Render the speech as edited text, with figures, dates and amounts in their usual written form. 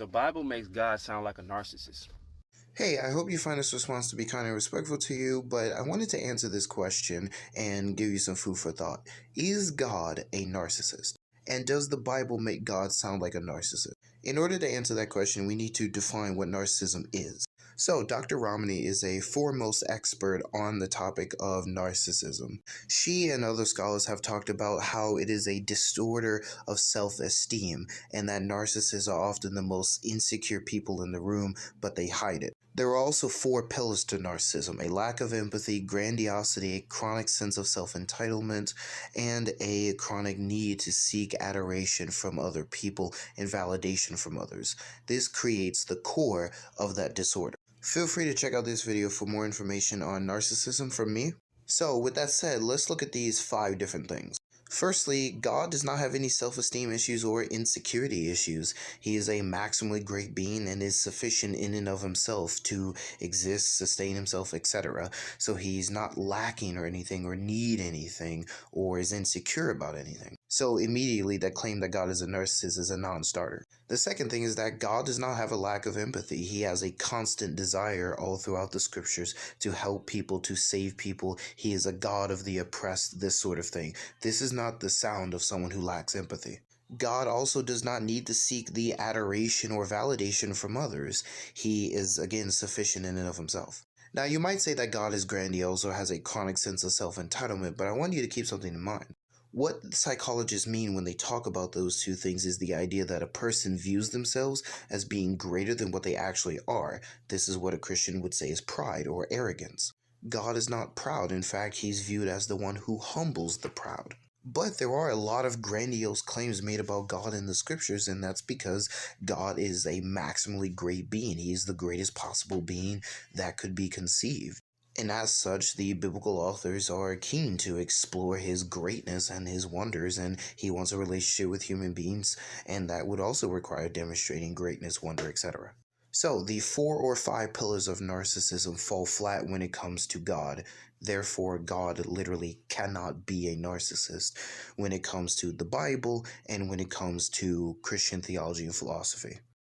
The Bible makes God sound like a narcissist. Hey, I hope you find this response to be kind and respectful to you, but I wanted to answer this question and give you some food for thought. Is God a narcissist? And does the Bible make God sound like a narcissist? In order to answer that question, we need to define what narcissism is. So, Dr. Romney is a foremost expert on the topic of narcissism. She and other scholars have talked about how it is a disorder of self-esteem, and that narcissists are often the most insecure people in the room, but they hide it. There are also four pillars to narcissism: a lack of empathy, grandiosity, a chronic sense of self-entitlement, and a chronic need to seek adoration from other people and validation from others. This creates the core of that disorder. Feel free to check out this video for more information on narcissism from me. So, with that said, let's look at these 5 different things. Firstly, God does not have any self-esteem issues or insecurity issues. He is a maximally great being and is sufficient in and of himself to exist, sustain himself, etc. So he's not lacking or anything or need anything or is insecure about anything. So immediately that claim that God is a narcissist is a non-starter. The second thing is that God does not have a lack of empathy. He has a constant desire all throughout the scriptures to help people, to save people. He is a God of the oppressed, this sort of thing. This is not the sound of someone who lacks empathy. God also does not need to seek the adoration or validation from others. He is, again, sufficient in and of himself. Now, you might say that God is grandiose or has a chronic sense of self-entitlement, but I want you to keep something in mind. What psychologists mean when they talk about those two things is the idea that a person views themselves as being greater than what they actually are. This is what a Christian would say is pride or arrogance. God is not proud. In fact, he's viewed as the one who humbles the proud. But there are a lot of grandiose claims made about God in the scriptures, and that's because God is a maximally great being. He is the greatest possible being that could be conceived. And as such, the biblical authors are keen to explore his greatness and his wonders, and he wants a relationship with human beings, and that would also require demonstrating greatness, wonder, etc. So, the 4 or 5 pillars of narcissism fall flat when it comes to God. Therefore, God literally cannot be a narcissist when it comes to the Bible and when it comes to Christian theology and philosophy.